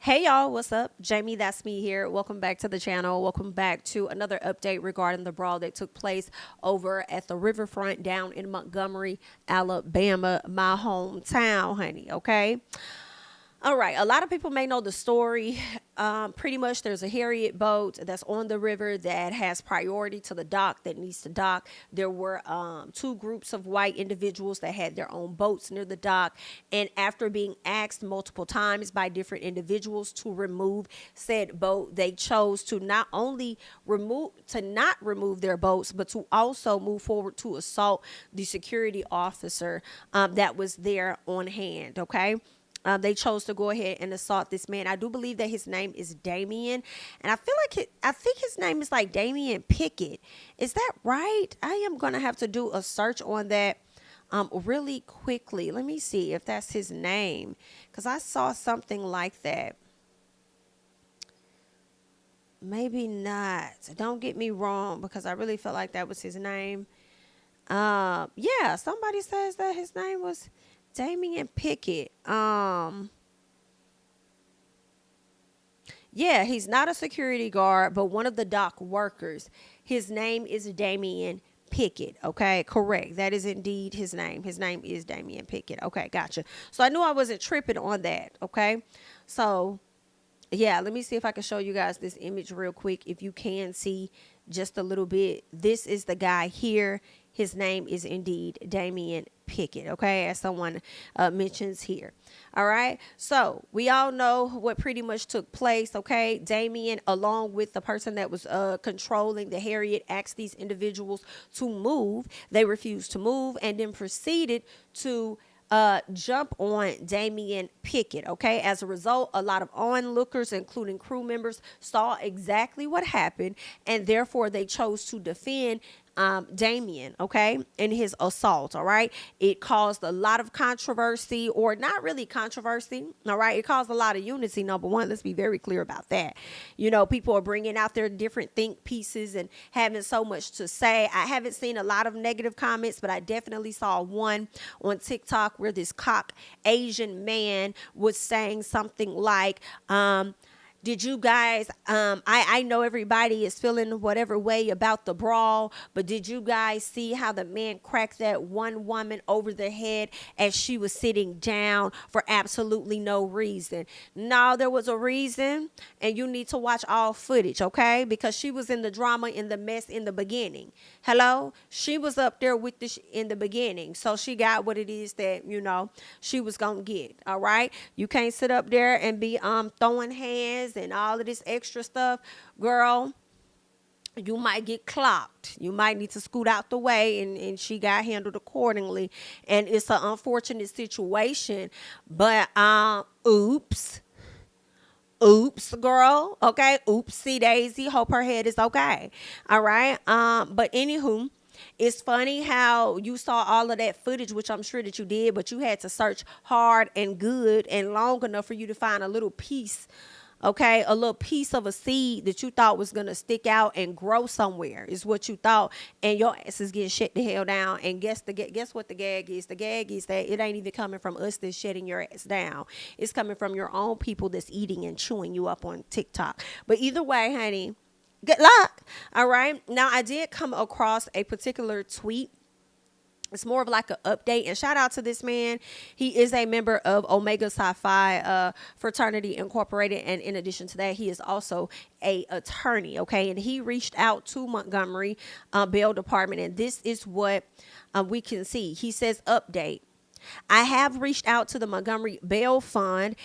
Hey y'all, what's up? Jamie, that's me here. Welcome back to the channel. Welcome back to another update regarding the brawl that took place over at the riverfront down in Montgomery, Alabama, my hometown, honey. Okay. All right. A lot of people may know the story. Pretty much, there's a Harriet boat that's on the river that has priority to the dock that needs to dock. There were two groups of white individuals that had their own boats near the dock. And after being asked multiple times by different individuals to remove said boat, they chose to not remove their boats, but to also move forward to assault the security officer that was there on hand. Okay. They chose to go ahead and assault this man. I do believe that his name is Damien, and I think his name is like Damien Pickett. Is that right? I am gonna have to do a search on that really quickly. Let me see if that's his name, because I saw something like that. Maybe not. Don't get me wrong, because I really felt like that was his name. Yeah, somebody says that his name was Damian Pickett. Yeah, he's not a security guard, but one of the dock workers. His name is Damian Pickett. Okay, correct. That is indeed his name. His name is Damian Pickett. Okay, gotcha. So I knew I wasn't tripping on that. Okay, so yeah, let me see if I can show you guys this image real quick. If you can see just a little bit, this is the guy here. His name is indeed Damian Pickett, okay, as someone mentions here. All right, so we all know what pretty much took place, okay? Damien, along with the person that was controlling the Harriet, asked these individuals to move. They refused to move and then proceeded to jump on Damian Pickett. Okay. As a result, a lot of onlookers, including crew members, saw exactly what happened, and therefore they chose to defend Damien, okay, in his assault. All right. It caused a lot of controversy, or not really controversy. All right. It caused a lot of unity. Number one, let's be very clear about that. You know, people are bringing out their different think pieces and having so much to say. I haven't seen a lot of negative comments, but I definitely saw one on TikTok where this Asian man was saying something like, did you guys, I know everybody is feeling whatever way about the brawl, but did you guys see how the man cracked that one woman over the head as she was sitting down for absolutely no reason? No, there was a reason, and you need to watch all footage, okay? Because she was in the drama, in the mess in the beginning. Hello? She was up there with in the beginning, so she got what it is that, she was going to get, all right? You can't sit up there and be throwing hands and all of this extra stuff, girl. You might get clocked. You might need to scoot out the way, and she got handled accordingly. And it's an unfortunate situation, but oops, girl. Okay, oopsie daisy. Hope her head is okay. All right. But anywho, it's funny how you saw all of that footage, which I'm sure that you did, but you had to search hard and good and long enough for you to find a little piece. Okay, a little piece of a seed that you thought was gonna stick out and grow somewhere is what you thought, and your ass is getting shut the hell down. And guess what the gag is? The gag is that it ain't even coming from us that's shutting your ass down. It's coming from your own people that's eating and chewing you up on TikTok. But either way, honey, good luck. All right. Now I did come across a particular tweet. It's more of like an update, and shout out to this man. He is a member of Omega Psi Phi Fraternity Incorporated, and in addition to that, he is also a attorney. Okay, and he reached out to Montgomery Bail Department, and this is what we can see. He says, "Update: I have reached out to the Montgomery Bail Fund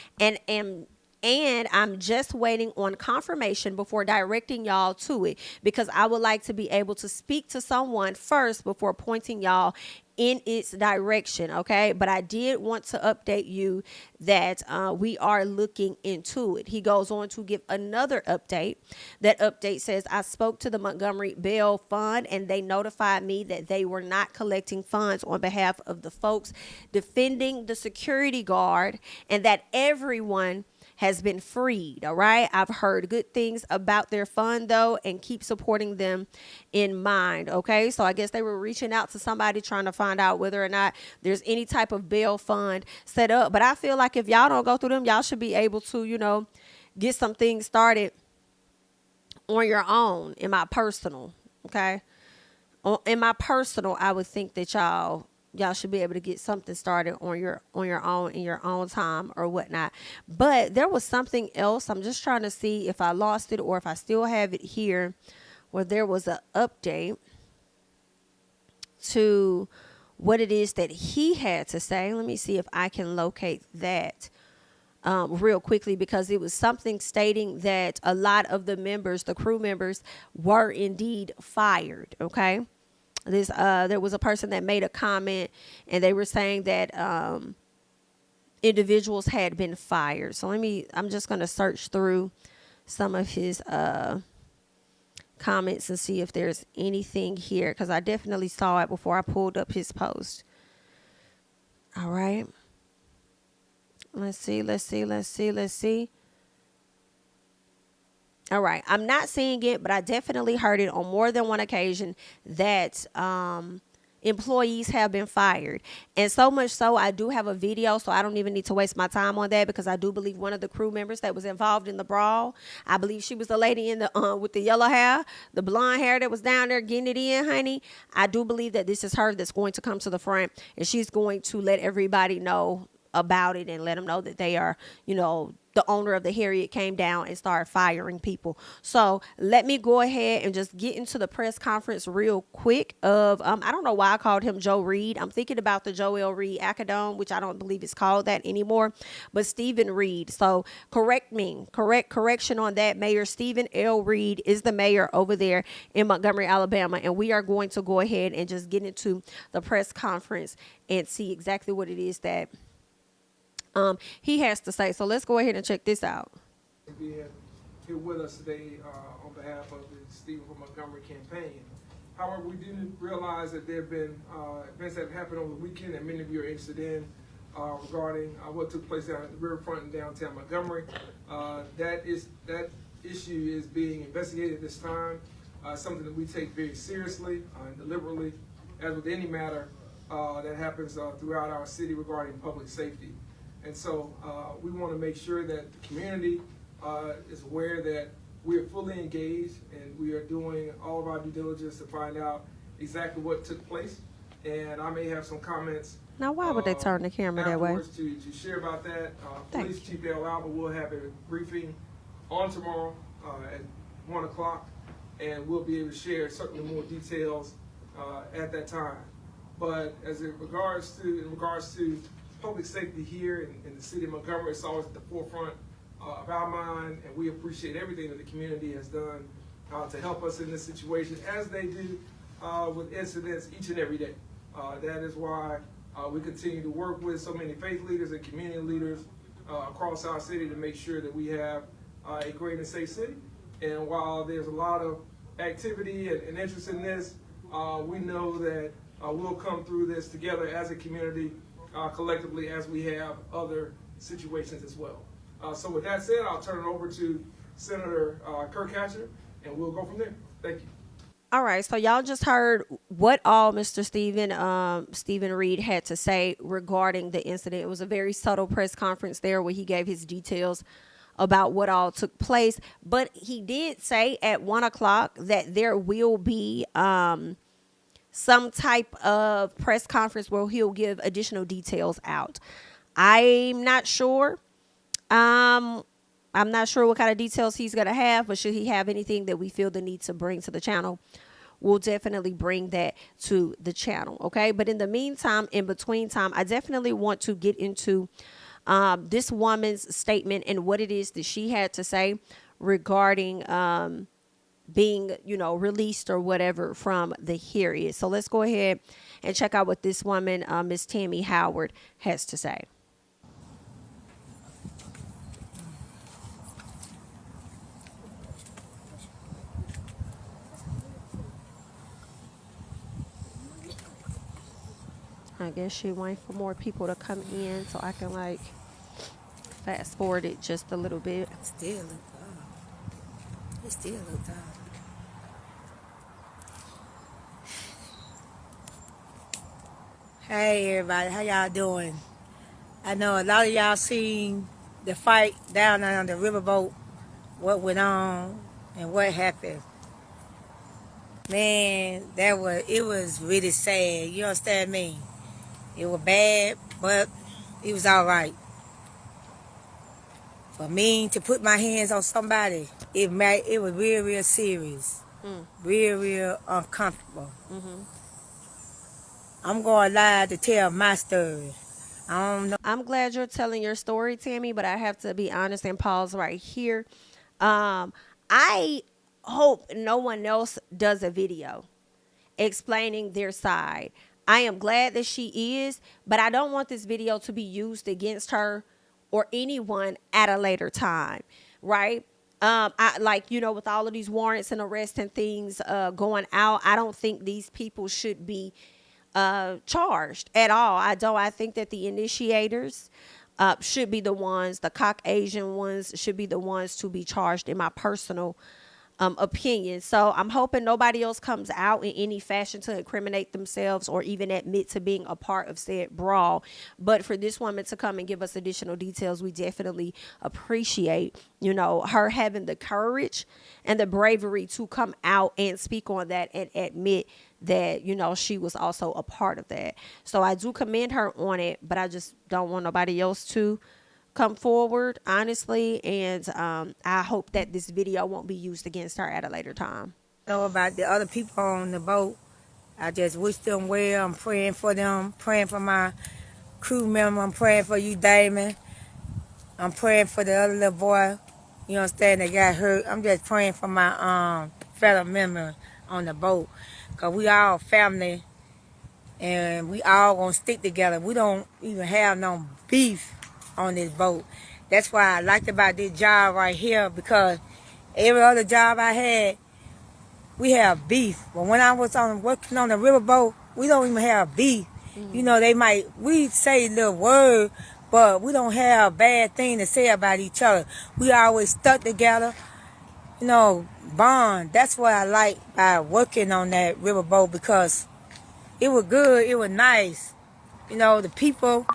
and I'm just waiting on confirmation before directing y'all to it, because I would like to be able to speak to someone first before pointing y'all in its direction." Okay, but I did want to update you that we are looking into it. He goes on to give another update. That update says, "I spoke to the Montgomery Bail Fund, and they notified me that they were not collecting funds on behalf of the folks defending the security guard, and that everyone has been freed. All right. I've heard good things about their fund though, and keep supporting them in mind. Okay. So I guess they were reaching out to somebody trying to find out whether or not there's any type of bail fund set up. But I feel like if y'all don't go through them, y'all should be able to, get some things started on your own. In my personal, okay, in my personal, I would think that y'all should be able to get something started on your own in your own time or whatnot. But there was something else. I'm just trying to see if I lost it or if I still have it here, where there was an update to what it is that he had to say. Let me see if I can locate that real quickly, because it was something stating that a lot of the members, the crew members, were indeed fired. Okay. There was a person that made a comment, and they were saying that individuals had been fired. So I'm just going to search through some of his comments and see if there's anything here, because I definitely saw it before I pulled up his post. All right. Let's see. All right. I'm not seeing it, but I definitely heard it on more than one occasion that employees have been fired. And so much so, I do have a video, so I don't even need to waste my time on that, because I do believe one of the crew members that was involved in the brawl, I believe she was the lady in the with the yellow hair, the blonde hair that was down there getting it in, honey. I do believe that this is her that's going to come to the front, and she's going to let everybody know about it and let them know that they are, the owner of the Harriet came down and started firing people. So let me go ahead and just get into the press conference real quick of, I don't know why I called him Joe Reed. I'm thinking about the Joel Reed Acadome, which I don't believe it's called that anymore, but Stephen Reed. So correction on that. Mayor Stephen L. Reed is the mayor over there in Montgomery, Alabama. And we are going to go ahead and just get into the press conference and see exactly what it is that he has to say. So let's go ahead and check this out. Being here with us today on behalf of the Stephen for Montgomery campaign. However, we didn't realize that there have been events that have happened over the weekend that many of you are interested in regarding what took place down at the riverfront in downtown Montgomery. That issue is being investigated at this time. Something that we take very seriously and deliberately, as with any matter that happens throughout our city regarding public safety. And so we want to make sure that the community is aware that we are fully engaged and we are doing all of our due diligence to find out exactly what took place. And I may have some comments. Now, why would they turn the camera that way? To share about that. Police Chief Dale Albert will have a briefing on tomorrow at 1 o'clock, and we'll be able to share certainly more details at that time. But in regards to public safety here in the city of Montgomery, it's always at the forefront of our mind, and we appreciate everything that the community has done to help us in this situation, as they do with incidents each and every day. That is why we continue to work with so many faith leaders and community leaders across our city to make sure that we have a great and safe city. And while there's a lot of activity and interest in this, we know that we'll come through this together as a community, collectively, as we have other situations as well. So with that said, I'll turn it over to Senator Kirkhatcher, and we'll go from there. Thank you. All right, so y'all just heard what all Mr. Stephen Reed had to say regarding the incident. It was a very subtle press conference there where he gave his details about what all took place. But he did say at 1 o'clock that there will be some type of press conference where he'll give additional details out. I'm not sure. I'm not sure what kind of details he's going to have, but should he have anything that we feel the need to bring to the channel, we'll definitely bring that to the channel. Okay. But in the meantime, in between time, I definitely want to get into this woman's statement and what it is that she had to say regarding being, released or whatever from the Harriet. So let's go ahead and check out what this woman, Miss Tammy Howard, has to say. I guess she waiting for more people to come in so I can fast forward it just a little bit. Still look up. It still looked up. Hey everybody, how y'all doing? I know a lot of y'all seen the fight down on the riverboat, what went on and what happened. Man, it was really sad. You understand me? It was bad, but it was all right. For me to put my hands on somebody, it was real serious, real uncomfortable. I'm going live to tell my story. I don't know. I'm glad you're telling your story, Tammy, but I have to be honest and pause right here. I hope no one else does a video explaining their side. I am glad that she is, but I don't want this video to be used against her or anyone at a later time, right? I like, with all of these warrants and arrests and things going out, I don't think these people should be charged at all. I think that the initiators should be the ones, the Caucasian ones should be the ones to be charged, in my personal opinion. So I'm hoping nobody else comes out in any fashion to incriminate themselves or even admit to being a part of said brawl. But for this woman to come and give us additional details, we definitely appreciate, her having the courage and the bravery to come out and speak on that and admit that, she was also a part of that. So I do commend her on it, but I just don't want nobody else to come forward, honestly, and I hope that this video won't be used against her at a later time. Know about the other people on the boat. I just wish them well. I'm praying for them, praying for my crew member. I'm praying for you, Damon. I'm praying for the other little boy, you understand, that got hurt. I'm just praying for my fellow member on the boat, because we all family and we all gonna stick together. We don't even have no beef on this boat. That's why I liked about this job right here, because every other job I had, we have beef. But when I was working on the riverboat, we don't even have beef. We say little word, but we don't have a bad thing to say about each other. We always stuck together, bond. That's what I like by working on that riverboat, because it was good, it was nice. The people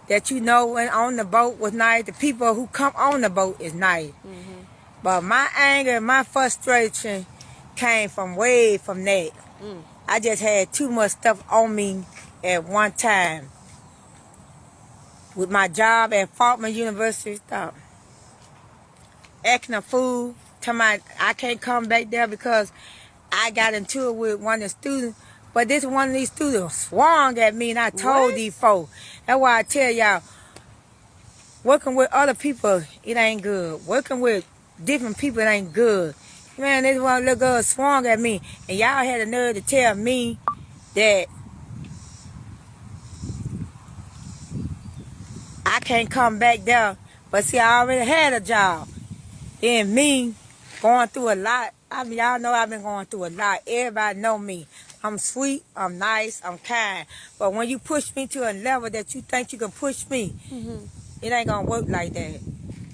that when on the boat was nice. The people who come on the boat is nice. But my anger and my frustration came from way from that. I just had too much stuff on me at one time. With my job at Faulkner University, acting a fool, telling me I can't come back there because I got into it with one of the students. But this one of these students swung at me, and I told these folks. That's why I tell y'all, working with other people, it ain't good. Working with different people, it ain't good. Man, this one little girl swung at me, and y'all had the nerve to tell me that I can't come back there. But see, I already had a job. Then me going through a lot. Y'all know I've been going through a lot. Everybody know me. I'm sweet, I'm nice, I'm kind. But when you push me to a level that you think you can push me, it ain't gonna work like that.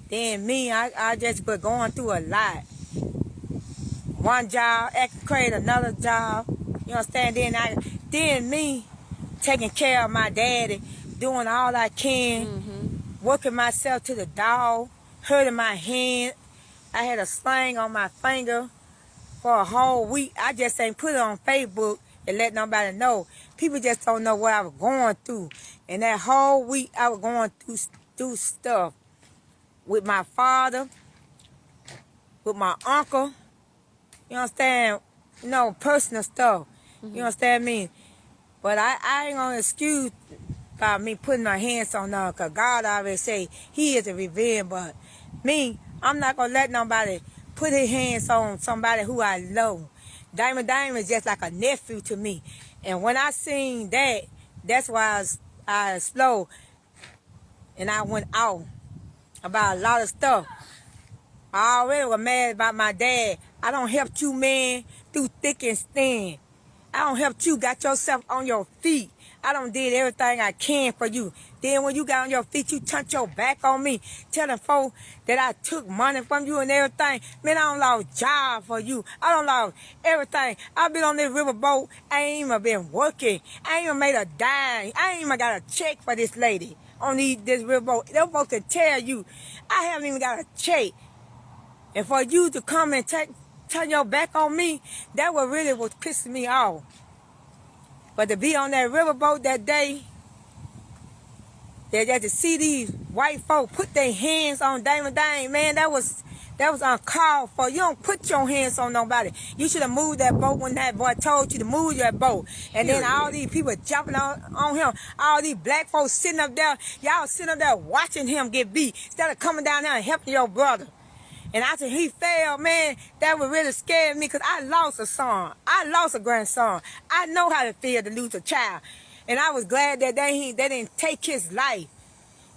Then me, I just been going through a lot. One job, acting crazy, another job. You understand? Then me taking care of my daddy, doing all I can, working myself to the dog, hurting my hand. I had a sling on my finger for a whole week. I just ain't put it on Facebook and let nobody know. People just don't know what I was going through. And that whole week I was going through stuff with my father, with my uncle. You understand? Personal stuff. You understand me? But I ain't gonna excuse by me putting my hands on them, because God already say he is a revenge. But me, I'm not gonna let nobody put his hands on somebody who I love. Diamond is just like a nephew to me. And when I seen that, that's why I slow and I went out about a lot of stuff. I already was mad about my dad. I don't help you, man, through thick and thin. I don't help you got yourself on your feet. I don't did everything I can for you. Then when you got on your feet, you turned your back on me, telling folks that I took money from you and everything. Man, I don't lost job for you. I don't lost everything. I've been on this riverboat. I ain't even been working. I ain't even made a dime. I ain't even got a check for this lady on this riverboat. Them folks can tell you, I haven't even got a check. And for you to come and turn your back on me, that was really what pissing me off. But to be on that riverboat that day, that to see these white folk put their hands on Damon Dane, man, that was uncalled for. You don't put your hands on nobody. You should have moved that boat when that boy told you to move that boat. And then all these people jumping on him, all these black folks sitting up there, y'all sitting up there watching him get beat instead of coming down there and helping your brother. And after he fell, man, that would really scare me because I lost a son. I lost a grandson. I know how it feels to lose a child. And I was glad that they didn't take his life.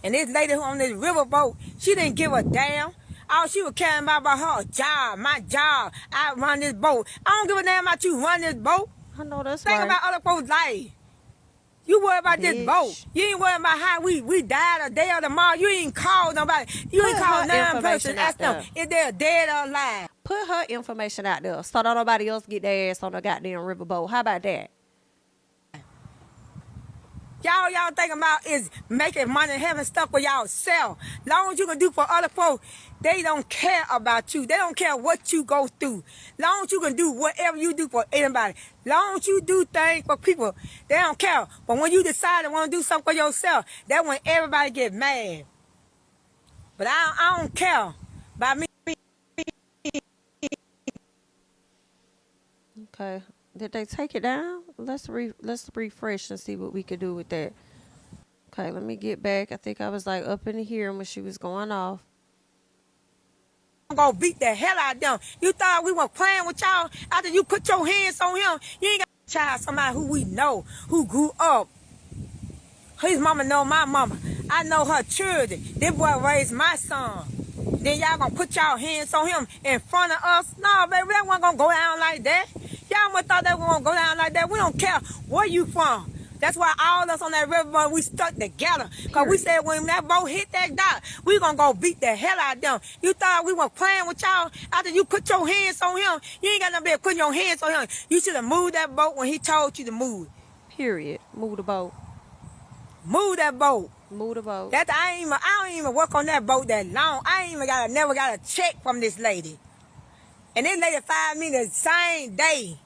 And this lady on this riverboat, she didn't give a damn. All she was caring about her job, my job. I run this boat. I don't give a damn about you run this boat. I know that's Think right. about other folks' life. You worry about this boat. You ain't worry about how we died a day or tomorrow. You ain't called nobody. You ain't called none person. Ask them if they're dead or alive. Put her information out there so that nobody else get their ass on the goddamn riverboat. How about that? Y'all thinking about is making money and having stuff for y'all sell. Long as you can do for other folks, they don't care about you. They don't care what you go through. Long as you can do whatever you do for anybody. Long as you do things for people, they don't care. But when you decide to want to do something for yourself, that's when everybody get mad. But I don't care about me. Okay. Did they take it down? Let's refresh and see what we could do with that. Okay, let me get back. I think I was like up in here when she was going off. I'm gonna beat the hell out of them. You thought we were playing with y'all after you put your hands on him? You ain't got a child, somebody who we know, who grew up. His mama know my mama. I know her children. This boy raised my son. Then y'all gonna put y'all hands on him in front of us? No, baby, that wasn't gonna go down like that. Y'all must thought that was gonna go down like that. We don't care where you from. That's why all of us on that river, we stuck together. Because we said when that boat hit that dock, we gonna go beat the hell out of them. You thought we were playing with y'all after you put your hands on him? You ain't got no business putting your hands on him. You should have moved that boat when he told you to move. Period. Move the boat. Move that boat. Move the boat. I don't even work on that boat that long. I ain't even never got a check from this lady. And this lady fired me the same day.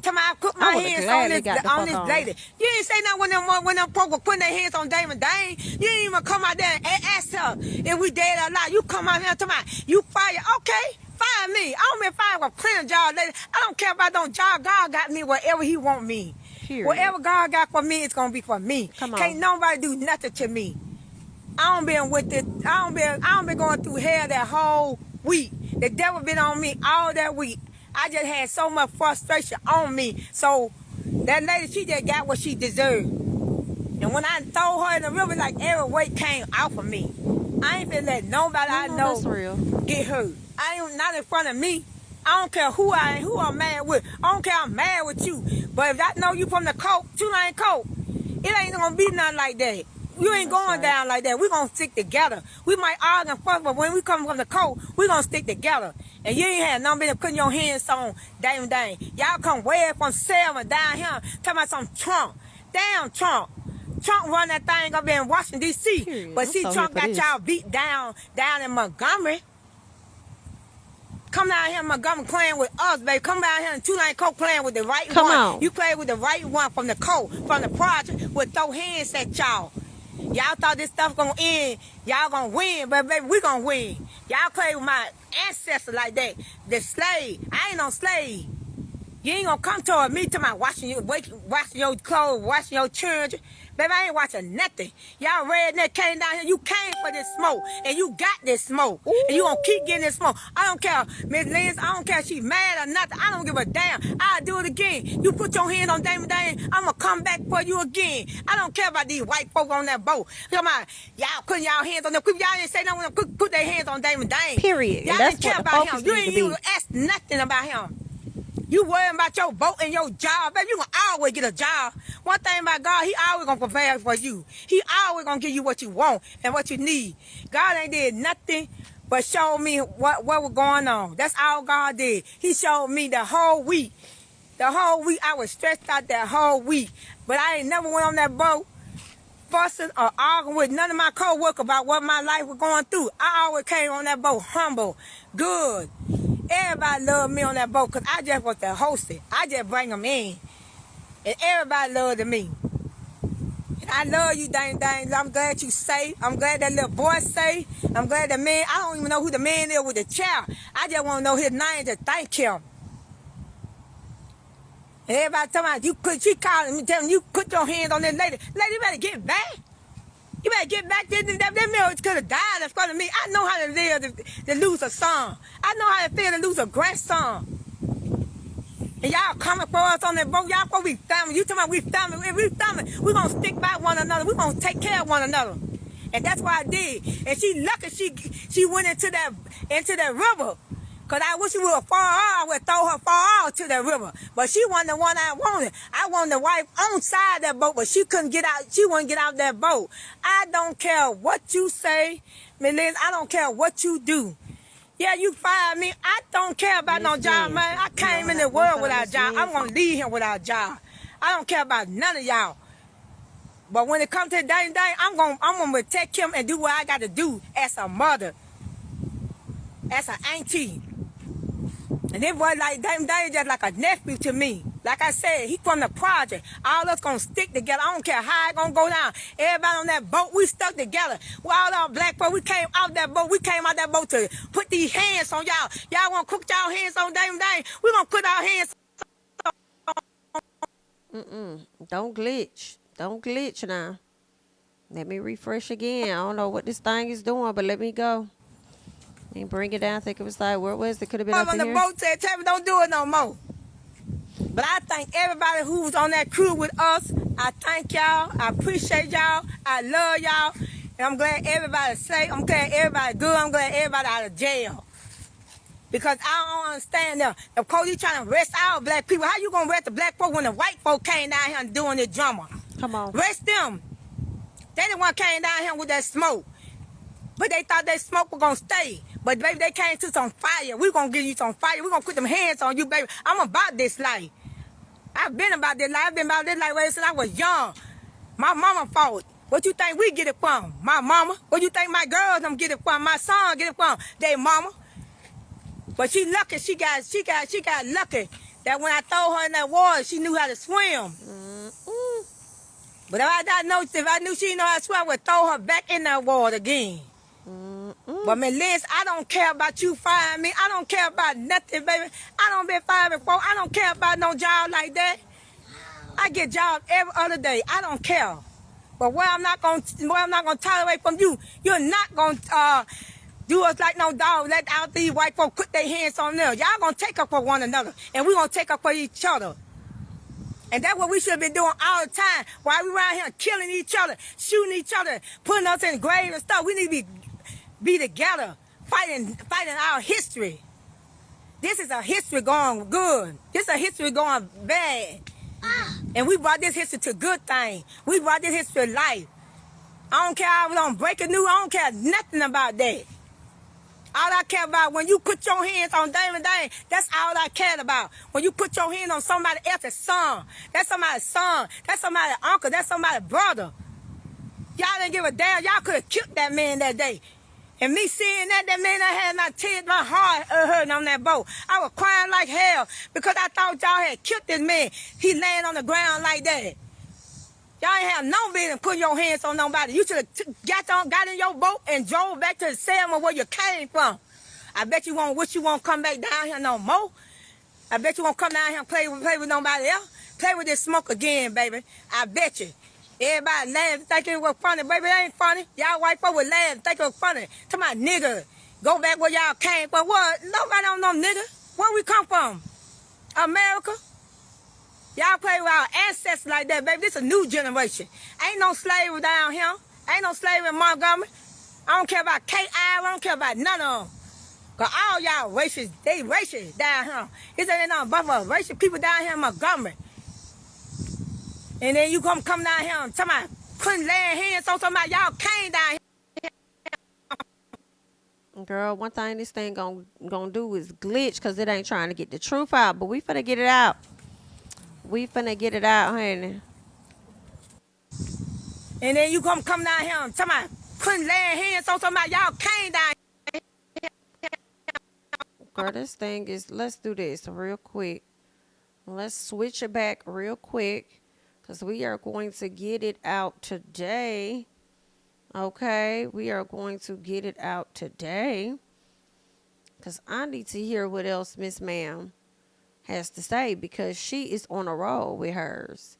Come on, I put my hands on this lady. You ain't say nothing when them folks were putting their hands on Damon Dane. You ain't even come out there and ask her if we dead or not. You come out here and tell me, you fire. Okay, fire me. I don't been fired for plenty of jobs, lady. I don't care about no job. God got me wherever he want me. Period. Whatever God got for me, it's going to be for me. Come on. Can't nobody do nothing to me. I don't been with it. I don't been going through hell that whole week. The devil been on me all that week. I just had so much frustration on me. So that lady, she just got what she deserved. And when I throw her in the river, like every weight came out of me. I ain't finna let nobody I know get hurt. I ain't not in front of me. I don't care who I am, who I'm mad with. I don't care I'm mad with you. But if I know you from the coat, two-line coat, it ain't gonna be nothing like that. You ain't going down like that. We're going to stick together. We might argue and fuss, but when we come from the coat, we're going to stick together. And you ain't had nothing been putting your hands on Damn Dane. Y'all come way from Selma down here talking about some Trump. Damn Trump. Trump run that thing up in Washington, D.C. Period. But see, Trump got y'all beat down in Montgomery. Come down here in Montgomery playing with us, baby. Come down here in two-line coat playing with the right one. Come on. You play with the right one from the coat, from the project, with throw hands at y'all. Y'all thought this stuff gonna end. Y'all gonna win, but baby, we gonna win. Y'all play with my ancestors like that. The slave. I ain't no slave. You ain't gonna come toward me to my washing your clothes, washing your children. Baby, I ain't watching nothing. Y'all redneck came down here. You came for this smoke, and you got this smoke. Ooh. And you gonna keep getting this smoke. I don't care, Miss Liz. I don't care if she mad or nothing. I don't give a damn. I'll do it again. You put your hand on Damon Dane, I'm gonna come back for you again. I don't care about these white folk on that boat. Come on, y'all putting y'all hands on them. Y'all didn't say nothing when them put their hands on Damon Dane. Period. Y'all didn't care about him. You ain't even ask nothing about him. You worrying about your boat and your job, baby. You gonna always get a job. One thing about God, he always gonna provide for you. He always gonna give you what you want and what you need. God ain't did nothing but show me what was going on. That's all God did. He showed me the whole week. The whole week, I was stressed out that whole week. But I ain't never went on that boat fussing or arguing with none of my co-workers about what my life was going through. I always came on that boat humble, good. Everybody loved me on that boat because I just was the host. I just bring them in. And everybody loved me. And I love you, dang. I'm glad you safe. I'm glad that little boy safe. I'm glad the man, I don't even know who the man is with the chair. I just want to know his name to thank him. And everybody talking about, she calling me, telling me, you put your hands on this lady. Lady, you better get back. You better get back. That man could have died in front of me. I know how to live to lose a son. I know how to feel to lose a grandson. And y'all coming for us on that boat. Y'all supposed to be family. You talking about we family. If we family, we going to stick by one another. We going to take care of one another. And that's what I did. And she lucky she went into that river. Because I wish she would have fall out. I would throw her far out to the river. But she wasn't the one I wanted. I wanted the wife on side that boat, but she couldn't get out. She wouldn't get out that boat. I don't care what you say, Melissa. I don't care what you do. Yeah, you fired me. I don't care about no job, man. I came in the world without a job. I'm going to leave here without a job. I don't care about none of y'all. But when it comes to dang, I'm going to protect him and do what I got to do as a mother, as an auntie. And it was like, dang, just like a nephew to me. Like I said, he from the project. All us gonna stick together. I don't care how it gonna go down. Everybody on that boat, we stuck together. We all our black folk, we came out that boat. We came out that boat to put these hands on y'all. Y'all wanna cook y'all hands on dang. We gonna put our hands on. Don't glitch. Don't glitch now. Let me refresh again. I don't know what this thing is doing, but let me go. And bring it down. I think it was like, where was it? Could have been up on in the here. Boat said, tell me don't do it no more. But I thank everybody who was on that crew with us. I thank y'all. I appreciate y'all. I love y'all. And I'm glad everybody's safe. I'm glad everybody good. I'm glad everybody out of jail. Because I don't understand them. Of course, you trying to arrest our black people. How you going to arrest the black folk when the white folk came down here and doing this drama? Come on. Arrest them. They the one came down here with that smoke. But they thought that smoke was going to stay. But, baby, they came to some fire. We're going to give you some fire. We're going to put them hands on you, baby. I'm about this life. I've been about this life. I've been about this life ever since I was young. My mama fought. What you think we get it from? My mama. What you think my girls them get it from? My son get it from? They mama. But she lucky. She got lucky that when I throw her in that water, she knew how to swim. But if I knew she didn't know how to swim, I would throw her back in that water again. But Liz, I don't care about you firing me. I don't care about nothing, baby. I don't been fired before. I don't care about no job like that. I get jobs every other day. I don't care. But what I'm not gonna tolerate from you, you're not gonna do us like no dog. Let out these white folks put their hands on them. Y'all gonna take up for one another, and we gonna take up for each other. And that's what we should have been doing all the time. While we around here killing each other, shooting each other, putting us in graves and stuff. We need to be together, fighting our history. This is a history going good. This is a history going bad. And we brought this history to good thing. We brought this history to life. I don't care how I was on breaking news. I don't care nothing about that. All I care about, when you put your hands on Damon Dane, that's all I cared about. When you put your hands on somebody else's son, that's somebody's son, that's somebody's uncle, that's somebody's brother. Y'all didn't give a damn. Y'all could have killed that man that day. And me seeing that man, I had my tears, my heart hurting on that boat. I was crying like hell because I thought y'all had killed this man. He laying on the ground like that. Y'all ain't have no business putting your hands on nobody. You should have got in your boat and drove back to the Selma where you came from. I bet you won't wish you won't come back down here no more. I bet you won't come down here and play with nobody else. Play with this smoke again, baby. I bet you. Everybody laugh, thinking it was funny. Baby, it ain't funny. Y'all white folk would laugh, think it was funny. Tell my nigga, go back where y'all came from. What? Nobody don't know nigga. Where we come from? America? Y'all play with our ancestors like that, baby. This a new generation. Ain't no slavery down here. Ain't no slavery in Montgomery. I don't care about K.I. I don't care about none of them. Because all y'all racist, they racist down here. It's ain't nothing but for racist people down here in Montgomery. And then you come down here and somebody putting laying hands on somebody, y'all came down here. Girl, one thing this thing gonna do is glitch because it ain't trying to get the truth out. But we finna get it out. We finna get it out, honey. And then you come down here and somebody putting laying hands on somebody, y'all came down here. Girl, this thing is, let's do this real quick. Let's switch it back real quick because we are going to get it out today. Okay, we are going to get it out today because I need to hear what else Miss Ma'am has to say because she is on a roll with hers.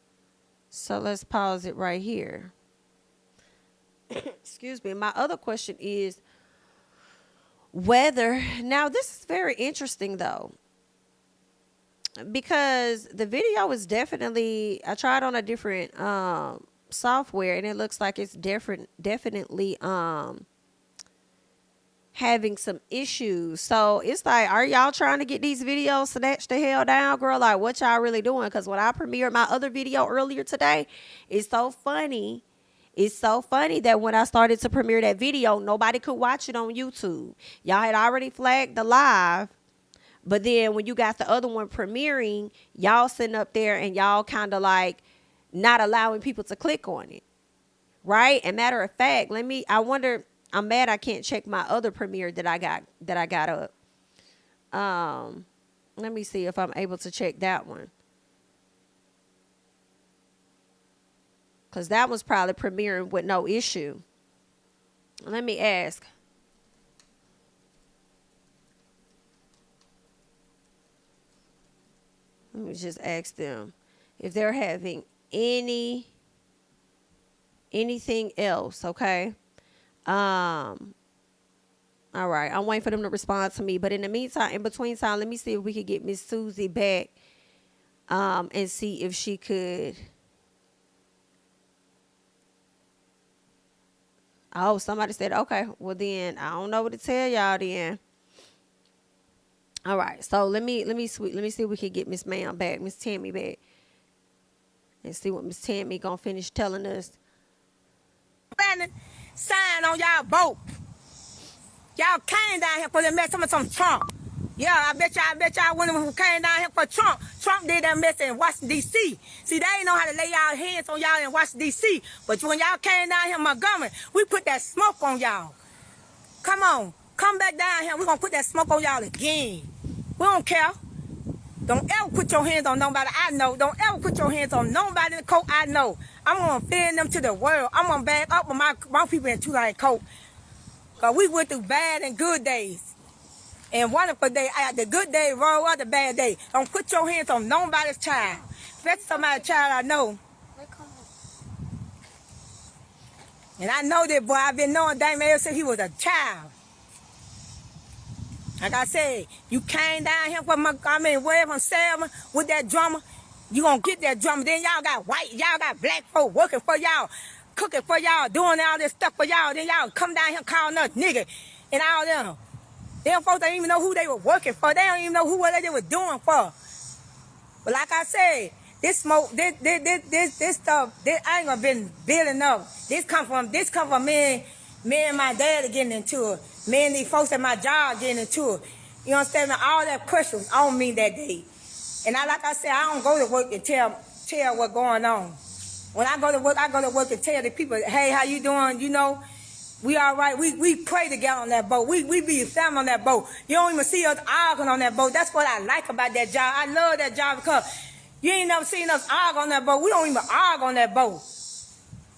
So let's pause it right here. Excuse me. My other question is whether, now this is very interesting though, because the video is definitely, I tried on a different software and it looks like it's definitely having some issues. So it's like, are y'all trying to get these videos snatched the hell down, girl? Like, what y'all really doing? Because when I premiered my other video earlier today, it's so funny. It's so funny that when I started to premiere that video, nobody could watch it on YouTube. Y'all had already flagged the live. But then when you got the other one premiering, y'all sitting up there and y'all kind of like not allowing people to click on it. Right? And matter of fact, I'm mad I can't check my other premiere that I got up. Let me see if I'm able to check that one. Because that was probably premiering with no issue. Let me ask. Let me just ask them if they're having anything else, okay? All right, I'm waiting for them to respond to me. But in the meantime, in between time, let me see if we could get Miss Susie back and see if she could. Oh, somebody said, okay, well then I don't know what to tell y'all then. All right, so let me see if we can get Miss Ma'am back, Miss Tammy back, and see what Miss Tammy gonna finish telling us. Sign on y'all boat. Y'all came down here for the mess of some Trump. Yeah, I bet y'all one of them who came down here for Trump. Trump did that mess in Washington, D.C. See, they ain't know how to lay y'all hands on y'all in Washington, D.C. But when y'all came down here in Montgomery, we put that smoke on y'all. Come on. Come back down here. We're going to put that smoke on y'all again. We don't care. Don't ever put your hands on nobody I know. Don't ever put your hands on nobody in the coat I know. I'm going to feed them to the world. I'm going to back up with my people in two-line coat. Because we went through bad and good days. And wonderful day, the good day roll out the bad day. Don't put your hands on nobody's child. If that's somebody's child I know. And I know that boy, I've been knowing Damon ever since he was a child. Like I said, you came down here from where from Selma with that drummer. You gonna get that drummer. Then y'all got white, y'all got black folk working for y'all, cooking for y'all, doing all this stuff for y'all. Then y'all come down here calling us nigga and all them. Them folks don't even know who they were working for. They don't even know what they were doing for. But like I said, this smoke, this stuff, I ain't gonna been building up. This come from me and my dad getting into it. Me and these folks at my job getting into it. You understand? All that pressure was on me that day. And like I said, I don't go to work to tell what's going on. When I go to work to tell the people, hey, how you doing? You know, we all right. We pray together on that boat. We be a family on that boat. You don't even see us arguing on that boat. That's what I like about that job. I love that job because you ain't never seen us argue on that boat. We don't even argue on that boat.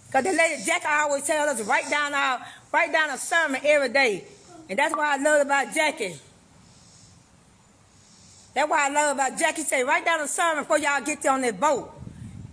Because the lady Jackie always tells us to write down a sermon every day. And that's what I love about Jackie. That's what I love about Jackie. Say, write down a sermon before y'all get there on that boat.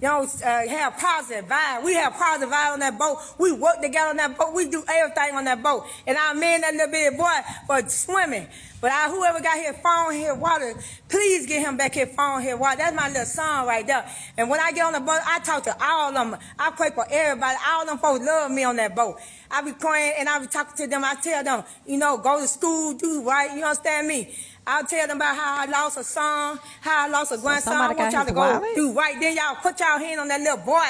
You know, have positive vibe. We have positive vibe on that boat. We work together on that boat. We do everything on that boat. And I man that little bitty boy for swimming. But whoever got here phone here water, please get him back here phone here water. That's my little son right there. And when I get on the boat, I talk to all of them. I pray for everybody. All them folks love me on that boat. I be praying and I be talking to them. I tell them, you know, go to school, do right. You understand me? I'll tell them about how I lost a son, how I lost a grandson. I want y'all to go do right. Then y'all put y'all hand on that little boy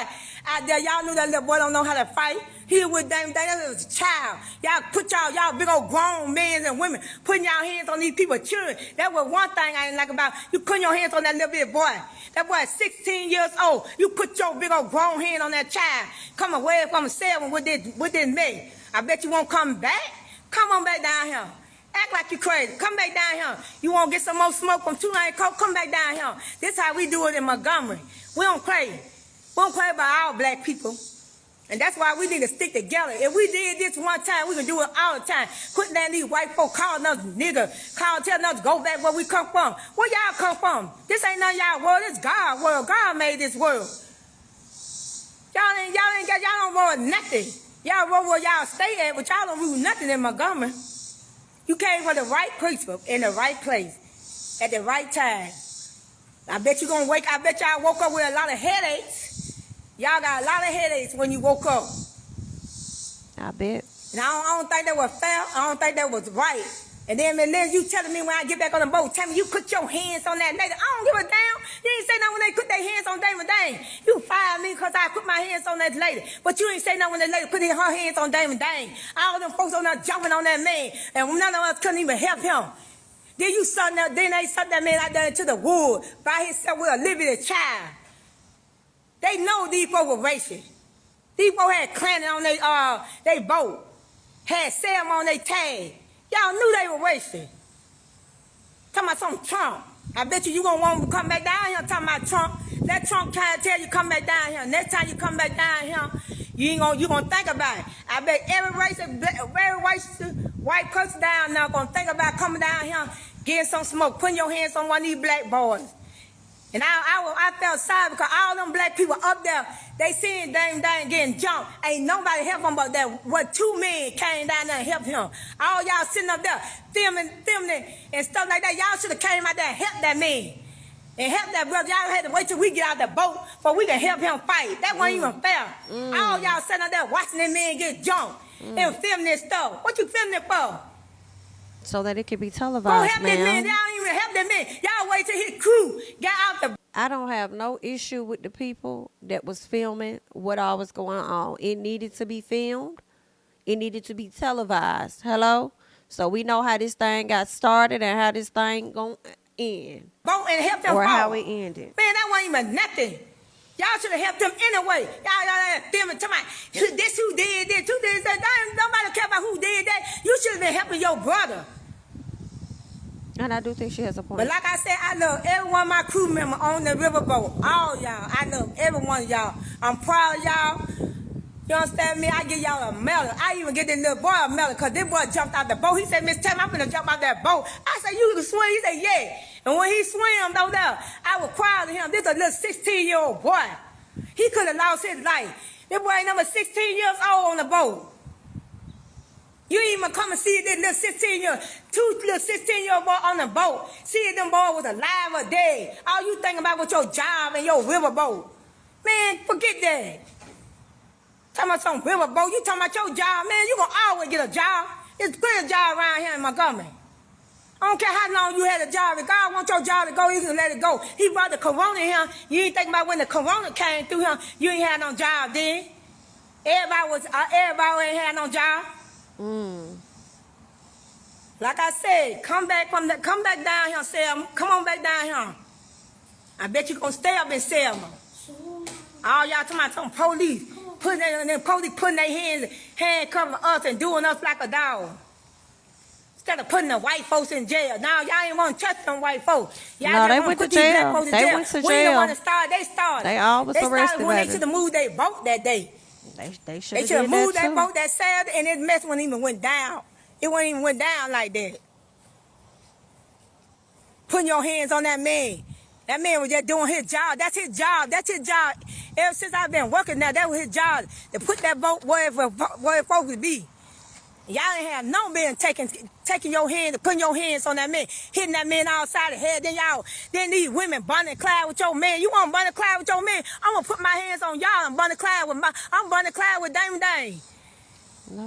out there. Y'all knew that little boy don't know how to fight. He was damn thing. That was a child. Y'all put y'all big old grown men and women putting y'all hands on these people, children. That was one thing I didn't like about you putting your hands on that little bit boy. That boy is 16 years old. You put your big old grown hand on that child. Come away from 7 with this man. I bet you won't come back. Come on back down here. Act like you crazy. Come back down here. You want to get some more smoke from 2 Lane Coke? Come back down here. This how we do it in Montgomery. We don't play. We don't play about our black people. And that's why we need to stick together. If we did this one time, we can do it all the time. Quit letting these white folk calling us nigger, telling us to go back where we come from. Where y'all come from? This ain't none of y'all world. It's God's world. God made this world. Y'all don't rule nothing. Y'all rule where y'all stay at, but y'all don't rule nothing in Montgomery. You came for the right people in the right place at the right time. I bet you gonna wake. I bet y'all woke up with a lot of headaches. Y'all got a lot of headaches when you woke up. I bet. And I don't think that was fair. I don't think that was right. And then you telling me when I get back on the boat, tell me you put your hands on that lady. I don't give a damn. You ain't say nothing when they put their hands on Damon Dane. You fired me because I put my hands on that lady. But you ain't say nothing when that lady put her hands on Damon Dane. All them folks on there jumping on that man. And none of us couldn't even help him. Then they sucked that man out there into the wood by himself with a living child. They know these folks were racist. These folks had clanning on their boat. Had Sam on their tag. Y'all knew they were racist. Talking about some Trump. I bet you gonna want to come back down here talking about Trump. Let Trump try to tell you come back down here. Next time you come back down here, you gonna think about it. I bet every racist white person down there gonna think about coming down here, getting some smoke, putting your hands on one of these black boys. And I felt sorry because all them black people up there, they seen Dame getting jumped. Ain't nobody help him but that. What 2 men came down there and helped him. All y'all sitting up there filming and stuff like that. Y'all should have came out there and helped that man. And help that brother. Y'all had to wait till we get out the boat before we can help him fight. That wasn't even fair. All y'all sitting up there watching that man get jumped and filming this stuff. What you filming it for? So that it can be Go televised, help that man. Y'all don't even help that man. Y'all wait till his crew got out the. I don't have no issue with the people that was filming what all was going on. It needed to be filmed. It needed to be televised. Hello? So we know how this thing got started and how this thing going to end. Boat and help them or fall. how it ended. Man, that wasn't even nothing. Y'all should have helped them anyway. Y'all filming talking about this who did this, who did that. Nobody care about who did that. You should have been helping your brother. And I do think she has a point. But like I said, I love every one of my crew members on the riverboat. All y'all. I love every one of y'all. I'm proud of y'all. You understand me? I give y'all a medal. I even get this little boy a medal because this boy jumped out the boat. He said, Miss Tammy, I'm going to jump out that boat. I said, you can swim? He said, yeah. And when he swam over there, I was proud of him. This is a little 16-year-old boy. He could have lost his life. This boy ain't number 16 years old on the boat. You ain't even come and see this little 16-year-old boy on the boat. See if them boy was alive or dead. All you thinking about was your job and your riverboat. Man, forget that. Talking about some riverboat. You talking about your job, man. You gonna always get a job. There's plenty of jobs around here in Montgomery. I don't care how long you had a job. If God wants your job to go, you can let it go. He brought the corona here. You ain't thinking about when the corona came through here. You ain't had no job then. Everybody ain't had no job. Like I said, come back down here, Selma. Come on back down here. I bet you gonna stay up in Selma. All y'all talking about some police putting their hand covering us and doing us like a dog. Instead of putting the white folks in jail. Now y'all ain't want to touch them white folks. Y'all no, just they want went to to put these black jail. folks in They jail. went to We ain't jail. want to start. They started. They all was They started arrested, when they baby. should have moved their boat that day. They should They have should have did moved that that too. boat that Saturday, and this mess wouldn't even went down. It wouldn't even went down like that. Putting your hands on that man. That man was just doing his job. That's his job. That's his job. Ever since I've been working now, that was his job. To put that boat where it's supposed to be. Y'all ain't have no man taking your hand and putting your hands on that man, hitting that man outside the head. Then these women Bonnie and Clyde with your man. You want Bonnie and Clyde with your man? I'm gonna put my hands on y'all and Bonnie and Clyde with Dame.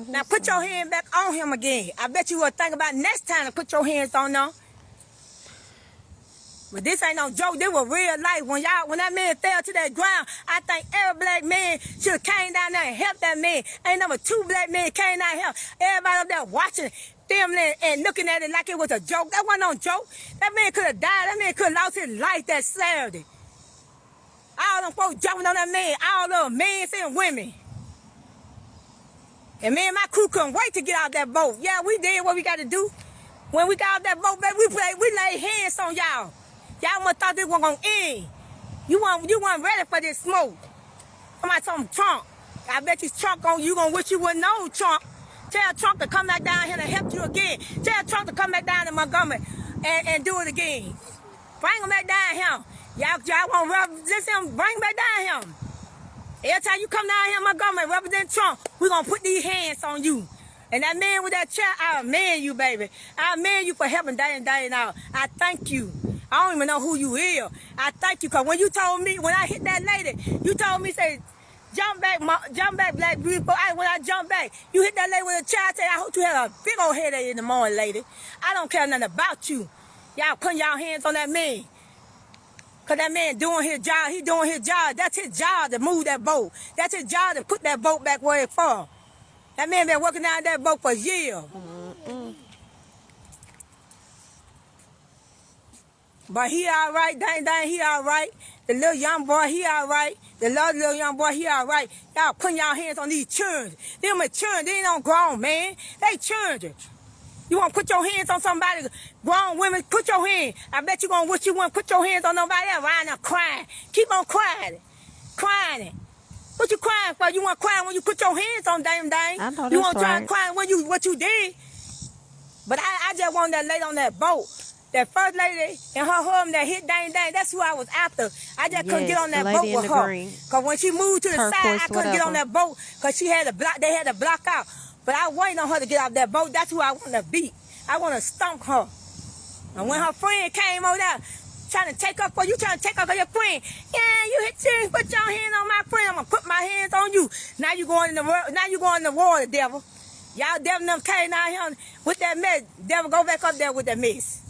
Now put your hand back on him again. I bet you will think about next time to put your hands on them. But this ain't no joke. This was real life. When that man fell to that ground, I think every black man should have came down there and helped that man. Ain't number 2 black men came down and helped. Everybody up there watching, filming and looking at it like it was a joke. That wasn't no joke. That man could have died. That man could have lost his life that Saturday. All them folks jumping on that man. All them men and women. And me and my crew couldn't wait to get out that boat. Yeah, we did what we got to do. When we got out that boat, baby, we laid hands on y'all. Y'all must thought this was going to end. You weren't ready for this smoke. Somebody Trump. I bet you Trump you going to wish you wouldn't know Trump. Tell Trump to come back down here to help you again. Tell Trump to come back down to Montgomery and do it again. Bring him back down here. Y'all want to represent him, bring him back down here. Every time you come down here in Montgomery, represent Trump, we're going to put these hands on you. And that man with that chair, I commend you, baby. I commend you for helping Day out. I thank you. I don't even know who you is. I thank you, because when you told me, when I hit that lady, you told me, say, jump back, black beautiful. When I jumped back, you hit that lady with a chair. I said, I hope you had a big old headache in the morning, lady. I don't care nothing about you. Y'all putting y'all hands on that man. Because that man doing his job. He doing his job. That's his job to move that boat. That's his job to put that boat back where it's from. That man been working out that boat for years. But he all right, dang, he all right. The little young boy, he all right. The little young boy, he all right. Y'all putting y'all hands on these children. Them are children. They ain't no grown man. They children. You want to put your hands on somebody, grown women, put your hand. I bet you going to wish you wouldn't put your hands on nobody else around there crying. Keep on crying. Crying. What you crying for? You want to cry when you put your hands on Dame. I know You want that's to try right. and cry when what you did. But I just want that lady on that boat. That first lady and her husband that hit Dame. That's who I was after. I just couldn't get on that boat with her. Because when she moved to the side, I couldn't get on that boat because they had to block out. But I waited on her to get off that boat. That's who I want to beat. I want to stomp her. And when her friend came over there trying to take up for you, trying to take up for your friend, yeah, you put your hand on my friend. I'm gonna put my hands on you. Now you going in the world. Now you going in the water, devil. Y'all devil them came down here with that mess. Devil, go back up there with that mess.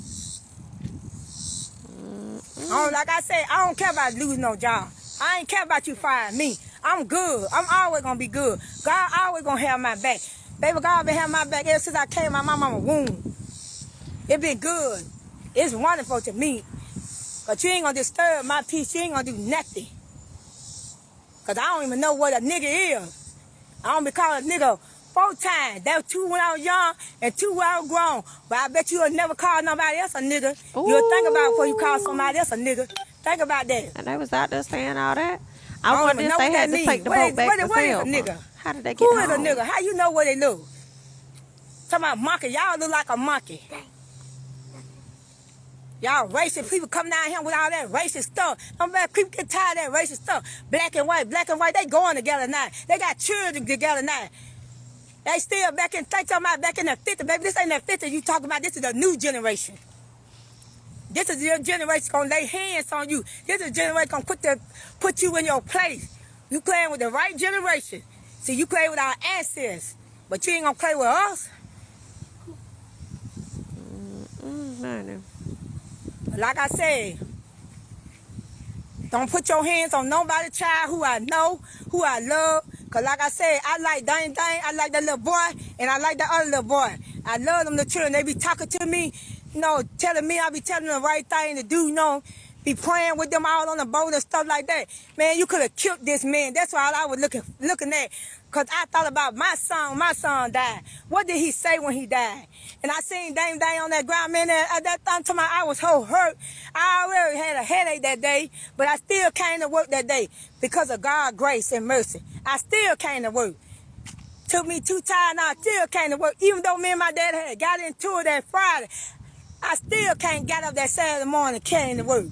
Like I said, I don't care about losing no job. I ain't care about you firing me. I'm good. I'm always gonna be good. God always gonna have my back. Baby, God been having my back ever since I came out my mama's womb. It been good. It's wonderful to me. But you ain't gonna disturb my peace. You ain't gonna do nothing. Because I don't even know what a nigga is. I don't be called a nigga 4 times. That was 2 when I was young and 2 when I was grown. But I bet you'll never call nobody else a nigga. Ooh. You'll think about it before you call somebody else a nigga. Think about that. And they was out there saying all that. I don't wonder even if know they what had that to take the mean. boat back to What is a Selma. nigga? How did they get Who home? is a nigga? How you know what they look? Talking about monkey. Y'all look like a monkey. Y'all racist people come down here with all that racist stuff. People get tired of that racist stuff. Black and white, they going together now. They got children together now. They still back in the 50s, baby. This ain't that 50s you talking about. This is the new generation. This is your generation gonna lay hands on you. This is the generation gonna put you in your place. You playing with the right generation. See, you play with our ancestors, but you ain't gonna play with us. Like I said, don't put your hands on nobody, child, who I know, who I love. Because like I said, I like Dang, I like that little boy, and I like that other little boy. I love them, the children. They be talking to me, telling me I be telling them the right thing to do, be praying with them out on the boat and stuff like that. Man, you could have killed this man. That's why I was looking at. Because I thought about my son died. What did he say when he died? And I seen Dame on that ground, man. At that time, I was so hurt. I already had a headache that day, but I still came to work that day because of God's grace and mercy. I still came to work. Took me 2 times, I still came to work. Even though me and my dad had got into it that Friday, I still can't get up that Saturday morning and came to work.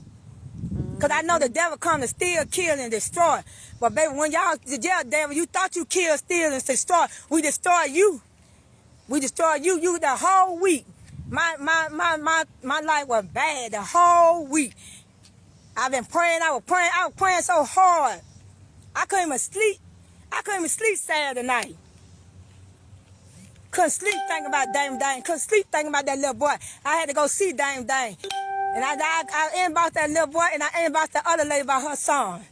Because I know the devil come to steal, kill, and destroy. But baby, when y'all, the devil, you thought you killed, steal, and destroy, we destroy you. We destroyed you the whole week. My life was bad the whole week. I've been praying. I was praying so hard. I couldn't even sleep. I couldn't even sleep Saturday night. Couldn't sleep thinking about Dame Dane. Couldn't sleep thinking about that little boy. I had to go see Dame Dane. And I inboxed that little boy, and I inboxed the other lady about her son.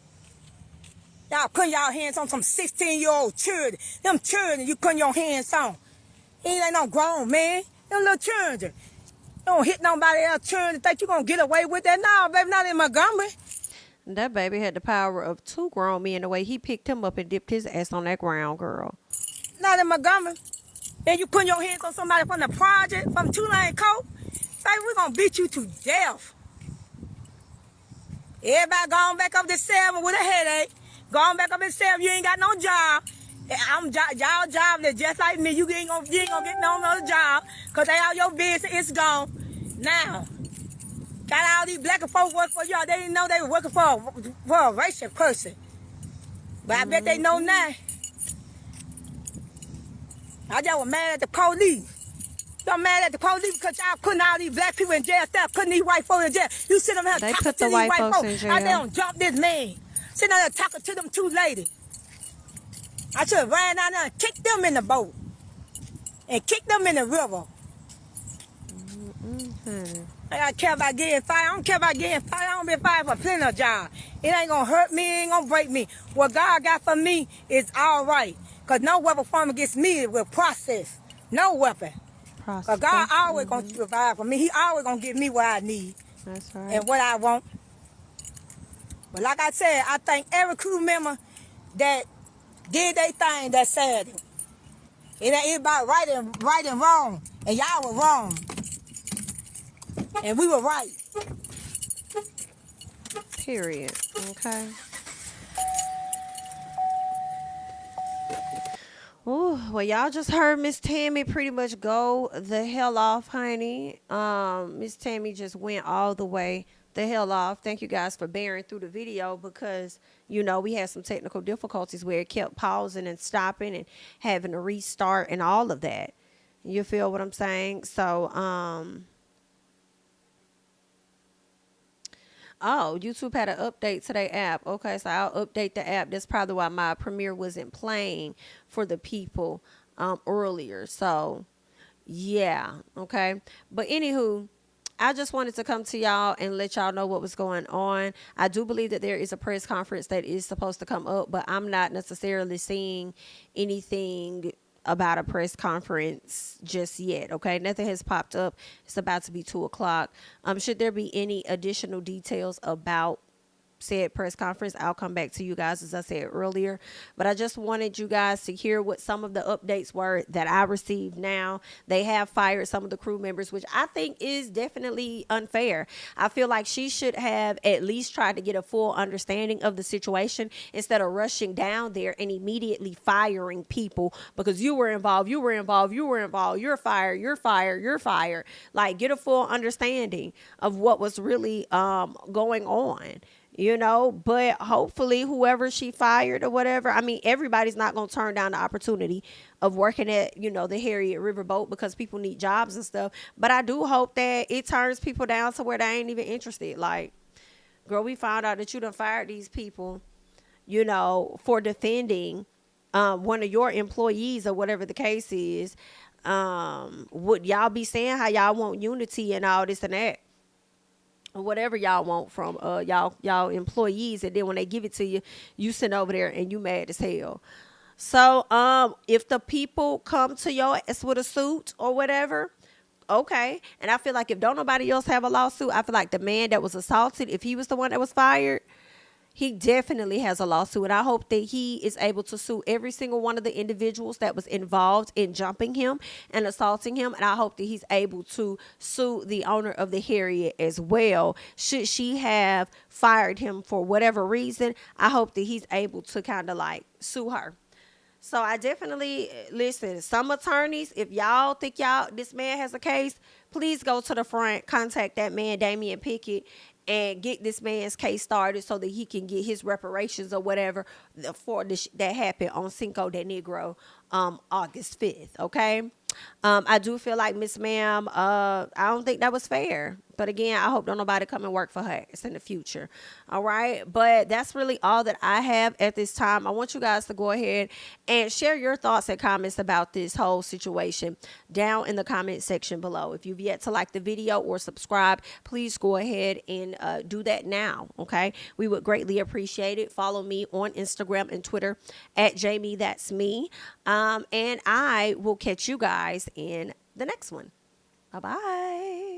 Y'all putting y'all hands on some 16-year-old children. Them children you putting your hands on. He ain't no grown man. Them little children. You don't hit nobody else children think you gonna get away with that. No, baby, not in Montgomery. That baby had the power of 2 grown men the way he picked him up and dipped his ass on that ground, girl. Not in Montgomery. And you putting your hands on somebody from the project, from Tulane Court, baby, we gonna beat you to death. Everybody going back up to 7 with a headache. Going back up to 7, you ain't got no job. Y'all jobless just like me. You ain't gonna get no other job because they all your business is gone. Now, got all these black folks working for y'all. They didn't know they were working for a racial person. But I bet they know now. I just was mad at the police. I'm mad at the police because y'all putting all these black people in jail, stop putting these white folks in jail. You sit them here They talking put to the these white white folks folks. in jail. I they don't jump this man. Sitting there talking to them 2 ladies. I should have ran out there and kicked them in the boat. And kicked them in the river. I gotta care about getting fired. I don't care about getting fired. I don't be fired for plenty of jobs. It ain't gonna hurt me. It ain't gonna break me. What God got for me is all right. Because no weapon formed against me will process. No weapon. Because God always gonna provide for me. He always gonna give me what I need. That's right. And what I want. But like I said, I thank every crew member that did their thing that Saturday. It ain't about right and wrong. And y'all were wrong. And we were right. Period. Okay. Ooh, well, y'all just heard Miss Tammy pretty much go the hell off, honey. Miss Tammy just went all the way the hell off. Thank you guys for bearing through the video because, you know, we had some technical difficulties where it kept pausing and stopping and having to restart and all of that. You feel what I'm saying? So, oh, YouTube had an update to their app. Okay, so I'll update the app. That's probably why my premiere wasn't playing for the people earlier. So, yeah, okay. But anywho, I just wanted to come to y'all and let y'all know what was going on. I do believe that there is a press conference that is supposed to come up, but I'm not necessarily seeing anything about a press conference just yet. Okay, nothing has popped up. It's about to be 2:00. Should there be any additional details about said press conference, I'll come back to you guys, as I said earlier. But I just wanted you guys to hear what some of the updates were that I received now. They have fired some of the crew members, which I think is definitely unfair. I feel like she should have at least tried to get a full understanding of the situation instead of rushing down there and immediately firing people because you were involved, you're fired. Like, get a full understanding of what was really going on. You know, but hopefully whoever she fired or whatever, I mean, everybody's not going to turn down the opportunity of working at, you know, the Harriet Riverboat because people need jobs and stuff. But I do hope that it turns people down to where they ain't even interested. Like, girl, we found out that you done fired these people, you know, for defending one of your employees or whatever the case is. Would y'all be saying how y'all want unity and all this and that? Whatever y'all want from y'all employees, and then when they give it to you, you sit over there and you mad as hell. So if the people come to your ass with a suit or whatever, okay. And I feel like if don't nobody else have a lawsuit, I feel like the man that was assaulted, if he was the one that was fired, he definitely has a lawsuit. And I hope that he is able to sue every single one of the individuals that was involved in jumping him and assaulting him. And I hope that he's able to sue the owner of the Harriet as well. Should she have fired him for whatever reason, I hope that he's able to kind of like sue her. So I definitely, listen, some attorneys, if y'all think this man has a case, please go to the front, contact that man, Damian Pickett, and get this man's case started so that he can get his reparations or whatever for that happened on Cinco de Negro, August 5th, okay? I do feel like Miss Ma'am, I don't think that was fair. But again, I hope don't nobody come and work for her in the future. All right. But that's really all that I have at this time. I want you guys to go ahead and share your thoughts and comments about this whole situation down in the comment section below. If you've yet to like the video or subscribe, please go ahead and do that now. Okay. We would greatly appreciate it. Follow me on Instagram and Twitter at JamiThatsMe. And I will catch you guys in the next one. Bye-bye.